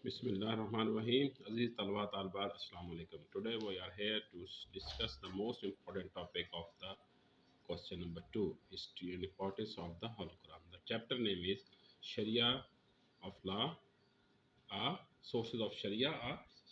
Bismillahirrahmanirrahim. Aziz Talwa Talbat, Assalamu alaikum. Today we are here to discuss the most important topic of the question number 2, history and importance of the Holy Quran. The chapter name is Sharia of Law, sources of Sharia,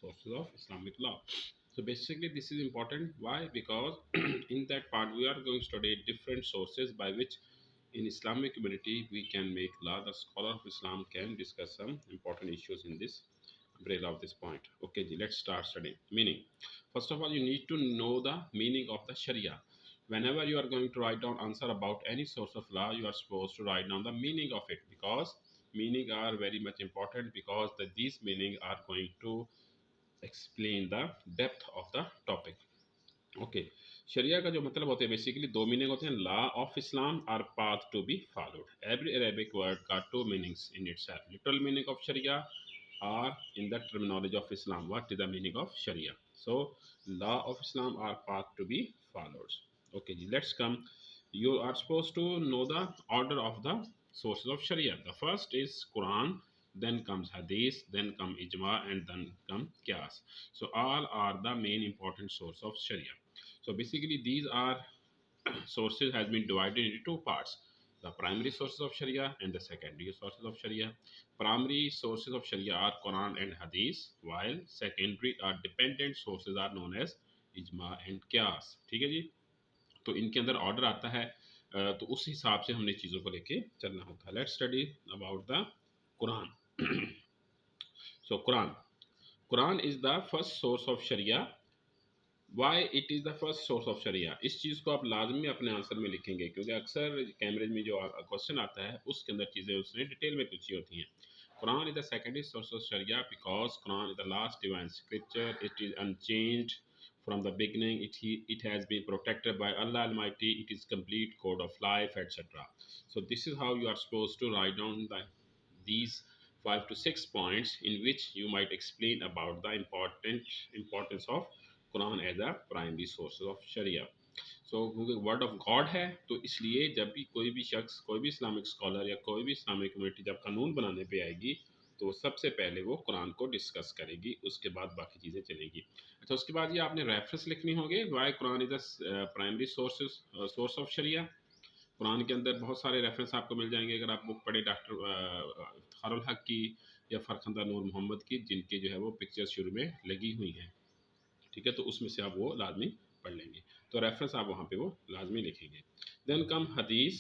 sources of Islamic law. So basically this is important. Why? Because in that part we are going to study different sources by which in Islamic community we can make law. The scholar of Islam can discuss some important issues in this umbrella of this point. Okay, let's start studying. Meaning, first of all, you need to know the meaning of the Sharia. Whenever you are going to write down answer about any source of law, you are supposed to write down the meaning of it, because meaning are very much important, because these meaning are going to explain the depth of the topic. Okay, शरिया का जो मतलब होते हैं basically दो meaning होते हैं, law of Islam और path to be followed. Every Arabic word का two meanings in itself. Literal meaning of sharia or in the terminology of Islam, what is the meaning of Sharia? So law of Islam are path to be followed. Okay, let's come. You are supposed to know the order of the sources of Sharia. The first is Quran, then comes Hadith, then come Ijma, and then come Qiyas. So all are the main important source of Sharia. So basically these are sources has been divided into two parts: the primary sources of Sharia and the secondary sources of Sharia. Primary sources of Sharia are Quran and Hadith, while secondary or dependent sources are known as Ijma and Qiyas. ठीक है जी. तो इनके अंदर order आता है, तो उस हिसाब से हमने चीज़ों को लेके चलना होता है. Let's study about the Quran. So Quran is the first source of sharia. Why it is the first source of sharia, इस चीज़ को आप लाजमी अपने आंसर में लिखेंगे, क्योंकि अक्सर कैमरेज में जो क्वेश्चन आता है उसके अंदर चीज़ें उसने डिटेल में पूछी होती हैं. Quran is the secondary source of Sharia because Quran is the last divine scripture. It is unchanged from the beginning. It has been protected by Allah Almighty. It is complete code of life, etc. So this is how you are supposed to write down these 5 to 6 points in which you might explain about the importance of Quran as a primary source of sharia. So क्योंकि word of God है, तो इसलिए जब भी कोई भी शख्स, कोई भी इस्लामिक स्कॉलर या कोई भी इस्लामिक कम्युनिटी जब कानून बनाने पे आएगी, तो सबसे पहले वो कुरान को डिस्कस करेगी, उसके बाद बाकी चीज़ें चलेगी. अच्छा, उसके बाद ये आपने रेफरेंस लिखनी होगी. Why Quran is the primary source of sharia. Quran के अंदर बहुत सारे रेफरेंस आपको मिल जाएंगे अगर आप बुक पढ़े डॉक्टर खारुल हक की या फरखंदा नूर मोहम्मद की, जिनके जो है वो पिक्चर्स शुरू में लगी हुई हैं. ठीक है, तो उसमें से आप वो लाजमी पढ़ लेंगे, तो रेफरेंस आप वहाँ पे वो लाजमी लिखेंगे. देन कम हदीस.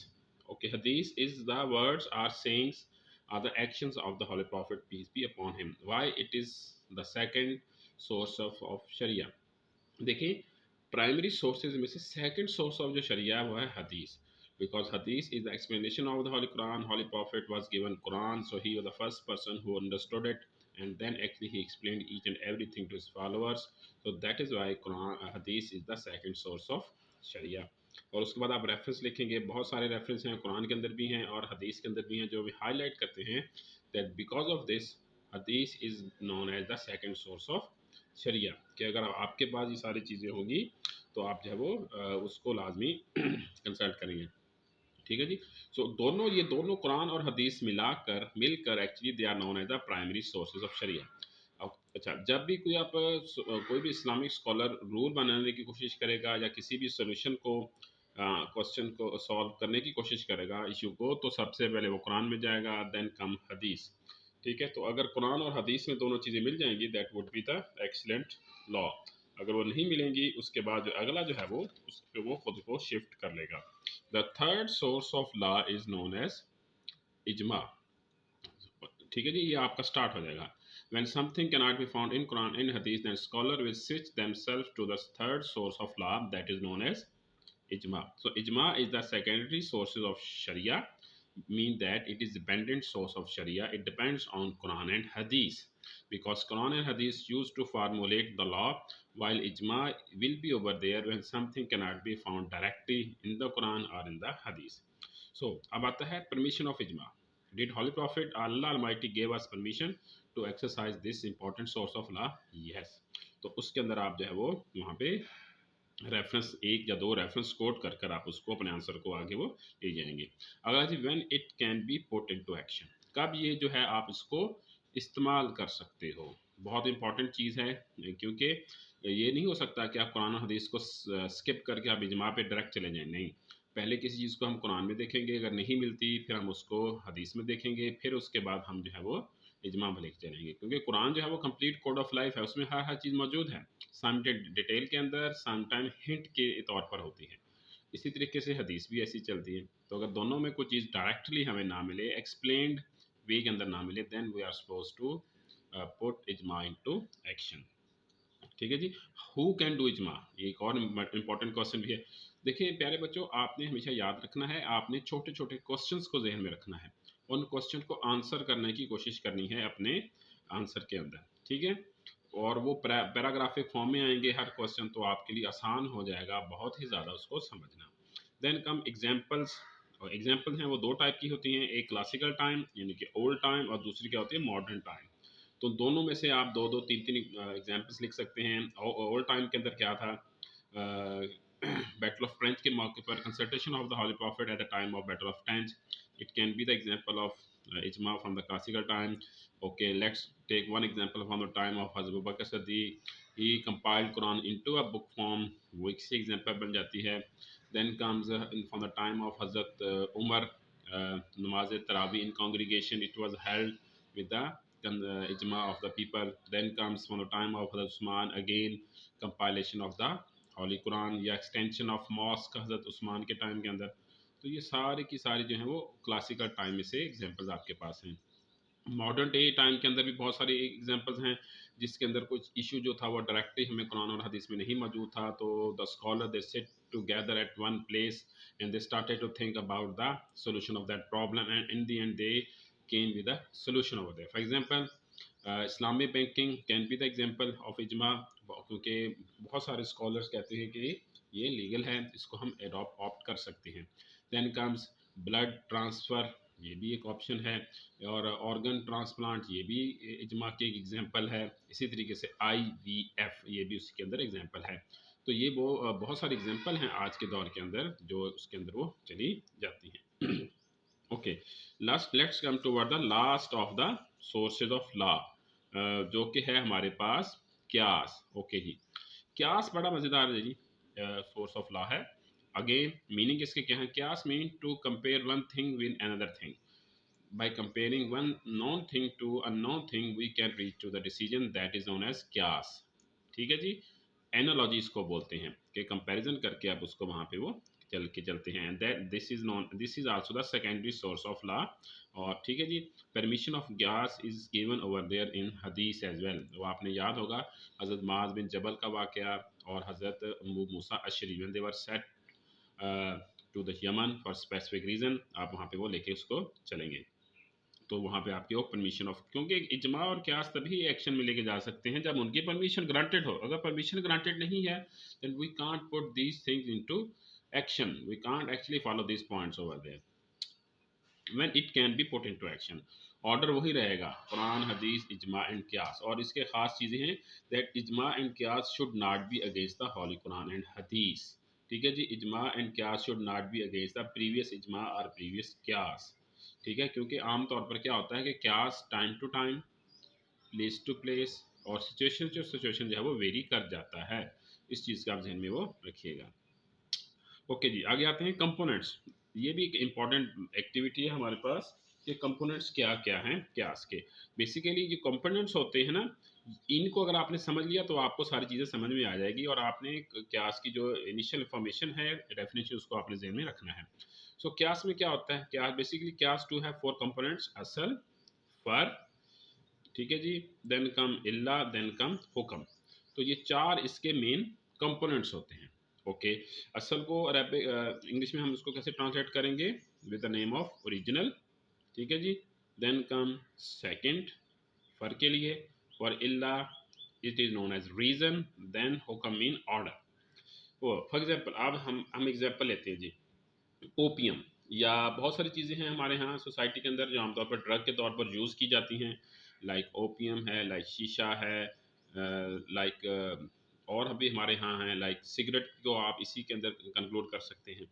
Okay, hadith is the words or sayings or the actions of the holy prophet peace be upon him. Why it is the second source of sharia. देखिए, प्राइमरी सोर्सेज में से सेकंड सोर्स ऑफ जो शरिया है वो है हदीस, because hadith is the explanation of the Holy Quran. Holy Prophet was given Quran, so he was the first person who understood it, and then actually he explained each and everything to his followers. So that is why Quran hadith is the second source of Sharia. और उसके बाद आप reference लिखेंगे. बहुत सारे reference हैं, कुरान के अंदर भी हैं और हदीस के अंदर भी हैं, जो भी हाईलाइट करते हैं that because of this hadith is known as the second source of शरिया. कि अगर आपके पास ये सारी चीज़ें होंगी तो आप जो है वो उसको लाजमी कंसल्ट करेंगे. ठीक है जी. सो ये दोनों कुरान और हदीस मिलकर actually they are known as the primary sources of sharia. अच्छा, जब भी कोई भी इस्लामिक स्कॉलर रूल बनाने की कोशिश करेगा या किसी भी सोल्यूशन को क्वेश्चन को सॉल्व करने की कोशिश करेगा इशू को, तो सबसे पहले वो कुरान में जाएगा, देन कम हदीस. ठीक है, तो अगर कुरान और हदीस में दोनों चीज़ें मिल जाएंगी, that would be the excellent law. अगर वो नहीं मिलेंगी, उसके बाद जो अगला जो है वो उस पर वो खुद को शिफ्ट कर लेगा. The third source of law is known as ijma. ठीक है जी, ये आपका स्टार्ट हो जाएगा. When something cannot be found in Quran and Hadith, then scholar will switch themselves to the third source of law, that is known as ijma. So ijma is the secondary sources of Sharia, mean that it is dependent source of Sharia. It depends on Quran and Hadith, because Quran and Hadith used to formulate the law, while ijma will be over there when something cannot be found directly in the Quran or in the Hadith. So अब आता है permission of ijma. Did Holy Prophet Allah Almighty gave us permission to exercise this important source of law? Yes. तो उसके अंदर आप जो है वो वहाँ पे रेफरेंस एक या दो रेफरेंस कोट कर कर आप उसको अपने आंसर को आगे वो ले जाएंगे. अगला जी, when it can be put into action. कब ये जो है आप इसको इस्तेमाल कर सकते हो। बहुत इंपॉर्टेंट चीज़ है, क्योंकि ये नहीं हो सकता कि आप कुरान और हदीस को स्किप करके आप इजमा पे डायरेक्ट चले जाएं। नहीं, पहले किसी चीज़ को हम कुरान में देखेंगे, अगर नहीं मिलती फिर हम उसको हदीस में देखेंगे, फिर उसके बाद हम जो है वो इजमा में लेके चलेंगे, क्योंकि कुरान जो है वो कंप्लीट कोड ऑफ लाइफ है, उसमें हर हर चीज़ मौजूद है, सम डिटेल के अंदर, सम टाइम हिंट के तौर पर होती है। इसी तरीके से हदीस भी ऐसी चलती है। तो अगर दोनों में कोई चीज़ डायरेक्टली हमें ना मिले, एक्सप्लेन्ड वे के अंदर ना मिले, then we are suppose to put ijma into action. ठीक है जी। हु कैन डू इजमा, ये एक और इम्पॉर्टेंट क्वेश्चन भी है। देखिए प्यारे बच्चों, आपने हमेशा याद रखना है, आपने छोटे छोटे क्वेश्चंस को जहन में रखना है, उन क्वेश्चन को आंसर करने की कोशिश करनी है अपने आंसर के अंदर। ठीक है, और वो पैराग्राफिक फॉर्म में आएंगे हर क्वेश्चन, तो आपके लिए आसान हो जाएगा बहुत ही ज़्यादा उसको समझना। Then come examples. और एग्जाम्पल हैं वो दो टाइप की होती हैं, एक क्लासिकल टाइम यानी कि ओल्ड टाइम, और दूसरी क्या होती है, मॉडर्न टाइम। तो दोनों में से आप दो दो तीन तीन एग्जाम्पल्स लिख सकते हैं। ओल्ड टाइम के अंदर क्या था, बैटल ऑफ ट्रेंच के मौके पर consultation of the holy profit at the time of battle of trench, it can be the example of ijma from the classical time. Okay, let's take one example from the time of Hazrat Abu Bakr Siddiq. He compiled Quran into a book form, वो एक example बन जाती है। Then comes from the time of Hazrat Umar, namaz Taraweeh in congregation, it was held with the ijma of the people. Then comes from the time of Hazrat Usman, again compilation of the Holy Quran या extension of mosque Hazrat Usman के time के अंदर। तो ये सारी की सारी जो है वो क्लासिकल टाइम में से एग्जांपल्स आपके पास हैं। मॉडर्न डे टाइम के अंदर भी बहुत सारे एग्जांपल्स हैं, जिसके अंदर कुछ इशू जो था वो डायरेक्टली हमें कुरान और हदीस में नहीं मौजूद था, तो the scholar they sit together at one place and they started to think about the solution of that problem, and in the end they came with a solution over there. For example Islamic banking can be the example of ijma, क्योंकि बहुत सारे scholars कहते हैं कि ये legal है, इसको हम एडॉप्ट ऑप्ट कर सकते हैं। देन कम्स ब्लड ट्रांसफ़र, ये भी एक ऑप्शन है, और ऑर्गन ट्रांसप्लांट ये भी इजमा की एक एग्जांपल है। इसी तरीके से IVF ये भी उसके अंदर एग्जांपल है। तो ये वो बहुत सारे एग्जांपल हैं आज के दौर के अंदर जो उसके अंदर वो चली जाती हैं। Okay, last let's come to the last of the sources of law, जो कि है हमारे पास क्यास। ओके जी, क्यास बड़ा मज़ेदार है जी, सोर्स ऑफ लॉ है। अगेन मीनिंग इसके क्या है, क्यास mean to compare one thing with another thing. By comparing one known thing to a known thing, we can reach to the decision that is known as qiyas। ठीक है जी, analogy इसको बोलते हैं कि कंपैरिजन करके आप उसको वहाँ पे वो चलते हैं। That this is also the secondary source of law. और ठीक है जी, परमिशन ऑफ क्यास is given over there in हदीस एज वेल। वो आपने याद होगा हज़रत माज बिन जबल का वाक़या और हज़रत Abu Musa Ashari, when they were sent to the Yemen for specific reason, आप वहाँ पे वो लेके उसको चलेंगे। तो वहाँ पे आपकी वो परमिशन ऑफ, क्योंकि इजमा और क्यास तभी एक्शन में लेके जा सकते हैं जब उनकी परमिशन ग्रांटेड हो। अगर परमिशन ग्रांटेड नहीं है, then we can't put these things into action, we can't actually follow these points over there when it can be put into action. Order वही रहेगा, कुरान हदीस इजमा एंड क्यास। और इसके खास चीज़ें हैं that ijma and qiyas should not be against the holy Quran and hadith. ठीक है जी, ijma and qiyas should not be against the previous ijma और प्रीवियस क्यास। ठीक है, क्योंकि आम तौर पर क्या होता है कि क्यास time to time, place to place और सिचुएशन टू सिचुएशन जो है वो वेरी कर जाता है। इस चीज़ का आप जहन में वो रखिएगा। ओके जी, आगे आते हैं कंपोनेंट्स। ये भी एक इम्पॉर्टेंट एक्टिविटी है हमारे पास कि कंपोनेंट्स क्या क्या हैं क्यास के। बेसिकली जो कंपोनेंट्स होते हैं ना, इनको अगर आपने समझ लिया तो आपको सारी चीज़ें समझ में आ जाएगी, और आपने क्यास की जो इनिशियल इंफॉर्मेशन है, डेफिनेशन, उसको आपने जहन में रखना है। सो क्यास में क्या होता है, क्यास बेसिकली क्यास टू है फोर कंपोनेंट्स, असल, फर, ठीक है जी, देन कम इल्ला, देन कम हुक्म। तो ये चार इसके मेन कंपोनेंट्स होते हैं। ओके, असल को अरबिक इंग्लिश में हम इसको कैसे ट्रांसलेट करेंगे, with the name of original. ठीक है जी, देन कम सेकंड फर के लिए, और इल्ला it is known as reason, then हुक्म मीन ऑर्डर। वो फॉर एग्जांपल अब हम एग्जांपल लेते हैं जी, ओपियम या बहुत सारी चीज़ें हैं हमारे यहाँ सोसाइटी के अंदर जो आमतौर पर ड्रग के तौर पर यूज़ की जाती हैं, लाइक ओपियम है, लाइक शीशा है, लाइक और अभी हमारे यहाँ हैं लाइक सिगरेट को आप इसी के अंदर कंक्लूड कर सकते हैं।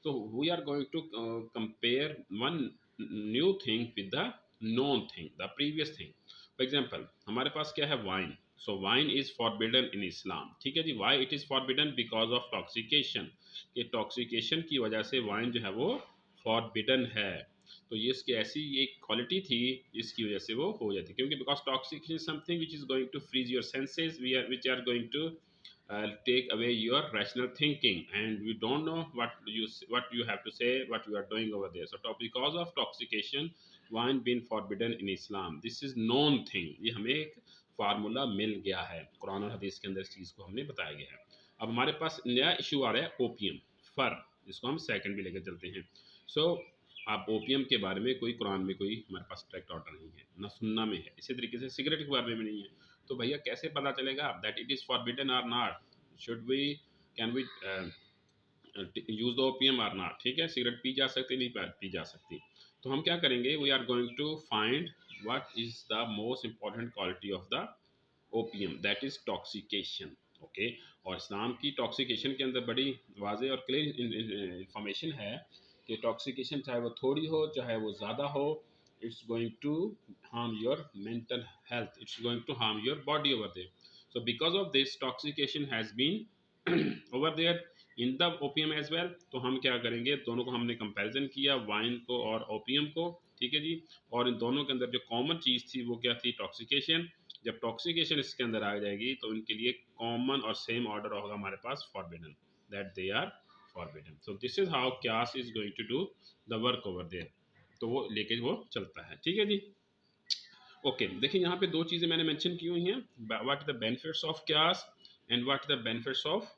तो we are going to compare one new thing with the known thing, the previous thing. For example हमारे पास क्या है, wine. So wine is forbidden in Islam, ठीक है जी। Why it is forbidden? Because of toxication, कि toxication की वजह से वाइन जो है वो फॉरबिडन है। तो ये इसकी ऐसी एक क्वालिटी थी जिसकी वजह से वो हो जाती, क्योंकि because intoxication is something which is going to freeze your senses, we are which are going to take away your rational thinking, and we don't know what you have to say, what you are doing over there. So because of toxication, wine been forbidden in Islam. This is known thing, ये हमें एक formula मिल गया है, कुरान और हदीस के अंदर इस चीज़ को हमने बताया गया है। अब हमारे पास नया इशू आ रहा है ओपियम, फर, जिसको हम सेकंड भी लेकर चलते हैं। सो आप ओपियम के बारे में कोई कुरान में कोई हमारे पास डायरेक्ट ऑर्डर नहीं है, ना सुन्ना में है, इसी तरीके से सिगरेट के बारे में नहीं है। तो भैया कैसे पता चलेगा दैट इट इज़ फॉरबिडन और not, should we, can we use the opium और नॉट, ठीक है। सिगरेट पी जा सकती, नहीं पी जा सकती। तो हम क्या करेंगे, we are going to find what is the most important quality of the opium, that is intoxication, okay. और इस्लाम की टॉक्सिकेशन के अंदर बड़ी वाज़ेह और क्लियर इंफॉर्मेशन है कि टॉक्सिकेशन चाहे वो थोड़ी हो चाहे वो ज़्यादा हो, it's going to harm your mental health, it's going to harm your body over there. So because of this toxication has been over there in the opium as well. तो हम क्या करेंगे, दोनों को हमने कंपैरिजन किया, वाइन को और ओपियम को, ठीक है जी। और इन दोनों के अंदर जो कॉमन चीज़ थी वो क्या थी, टॉक्सिकेशन। जब टॉक्सिकेशन इसके अंदर आ जाएगी तो इनके लिए कॉमन और सेम ऑर्डर होगा हमारे पास, forbidden, that they are forbidden. So this is how qiyas is going to do the work over there. तो वो लेके वो चलता है, ठीक है जी। ओके, देखिए यहाँ पे दो चीज़ें मैंने मेंशन की हुई हैं, what the benefits of qiyas and what the benefits of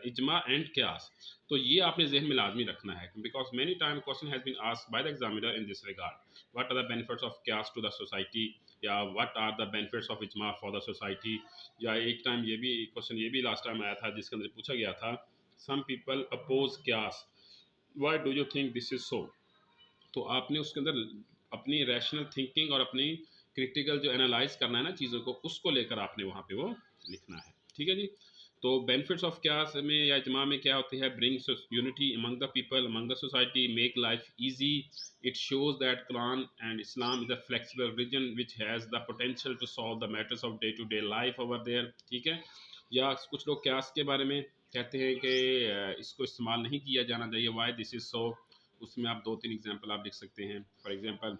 ijma and qiyas. तो ये आपने जहन में लाजमी रखना है, because many time question has been asked by the examiner in this regard, what are the benefits of qiyas to the society, या what are the benefits of ijma for the society. या एक time ये भी question, ये भी last time आया था जिसके अंदर पूछा गया था, सम पीपल अपोज क्यास, why do you think this is so. तो आपने उसके अंदर अपनी रैशनल थिंकिंग और अपनी क्रिटिकल जो एनालाइज करना है ना चीज़ों को, उसको लेकर आपने वहाँ पे वो लिखना है, ठीक है जी। तो बेनिफिट्स ऑफ क्या में या इजमा में क्या होती है, brings unity among the people among the society, make life easy, it shows that Quran and Islam is a flexible religion which has the potential to solve the matters of day to day life over there, ठीक है। या कुछ लोग क्यास के बारे में कहते हैं कि इसको इस्तेमाल नहीं किया जाना चाहिए, वाई दिस इज सो। उसमें आप दो तीन एग्जांपल आप लिख सकते हैं। फॉर एग्जांपल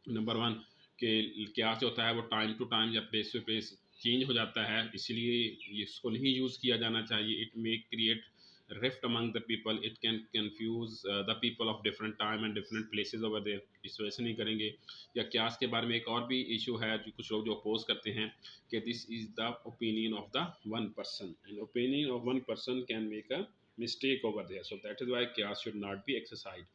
नंबर वन, कि क्या जो होता है वो टाइम टू टाइम या प्लेस टू प्लेस चेंज हो जाता है, इसलिए इसको नहीं यूज़ किया जाना चाहिए। It may create rift among the people, it can confuse the people of different time and different places over there, इस वजह से नहीं करेंगे। या क्यास के बारे में एक और भी इशू है जो कुछ लोग जो अपोज करते हैं कि this is the opinion of the one person, and opinion of one person can make a mistake over there, so that is why क्यास शुड नॉट बी एक्सरसाइज।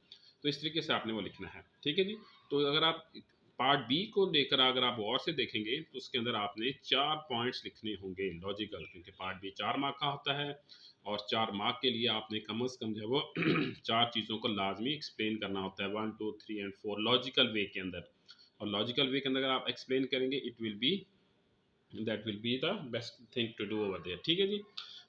तो इस तरीके से आपने वो लिखना है, ठीक है जी। तो अगर आप पार्ट बी को लेकर अगर आप गौर से देखेंगे तो उसके अंदर आपने 4 पॉइंट्स लिखने होंगे लॉजिकल, क्योंकि पार्ट बी 4 मार्क का होता है, और 4 मार्क के लिए आपने कम से कम जो है वो 4 चीज़ों को लाजमी एक्सप्लेन करना होता है, 1 2 3 एंड 4 लॉजिकल वे के अंदर। और लॉजिकल वे के अंदर अगर आप एक्सप्लेन करेंगे, it will be, that will be the best thing to do over there, ठीक है जी।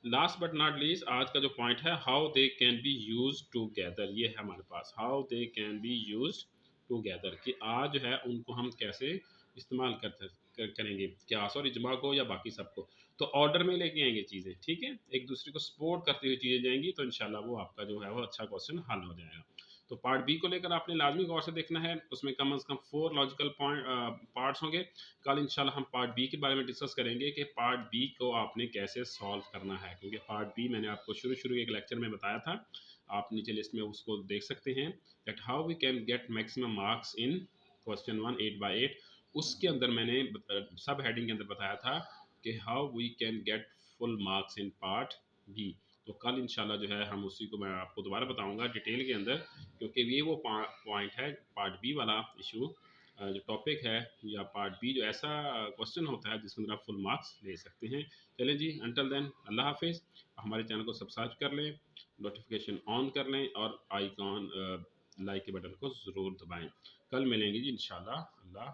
लास्ट बट नॉट लीस्ट, आज का जो पॉइंट है, how they can be use together, ये है हमारे पास, how they can be use together, कि आज जो है उनको हम कैसे इस्तेमाल करेंगे, क्यास और इजमा को या बाकी सबको। तो ऑर्डर में लेके आएंगे चीज़ें, ठीक है, एक दूसरे को सपोर्ट करते हुए चीज़ें जाएंगी, तो इंशाल्लाह वो आपका जो है वो अच्छा क्वेश्चन हल हो जाएगा। तो पार्ट बी को लेकर आपने लाजमी गौर से देखना है, उसमें कम से कम 4 लॉजिकल पॉइंट पार्ट्स होंगे। कल इंशाल्लाह हम पार्ट बी के बारे में डिस्कस करेंगे कि पार्ट बी को आपने कैसे सॉल्व करना है, क्योंकि पार्ट बी मैंने आपको शुरू एक लेक्चर में बताया था, आप नीचे लिस्ट में उसको देख सकते हैं, that how we can get maximum marks in question 1 8/8। उसके अंदर मैंने सब हेडिंग के अंदर बताया था कि how we can get full marks in part B. तो कल इंशाल्लाह जो है हम उसी को मैं आपको दोबारा बताऊंगा डिटेल के अंदर, क्योंकि ये वो पॉइंट है पार्ट बी वाला इशू, जो टॉपिक है या पार्ट बी जो ऐसा क्वेश्चन होता है जिसके अंदर आप फुल मार्क्स ले सकते हैं। चलें जी, अंटिल देन अल्लाह हाफिज़। हमारे चैनल को सब्सक्राइब कर लें, नोटिफिकेशन ऑन कर लें, और आइकॉन लाइक के बटन को ज़रूर दबाएं। कल मिलेंगे जी इंशाल्लाह। अल्लाह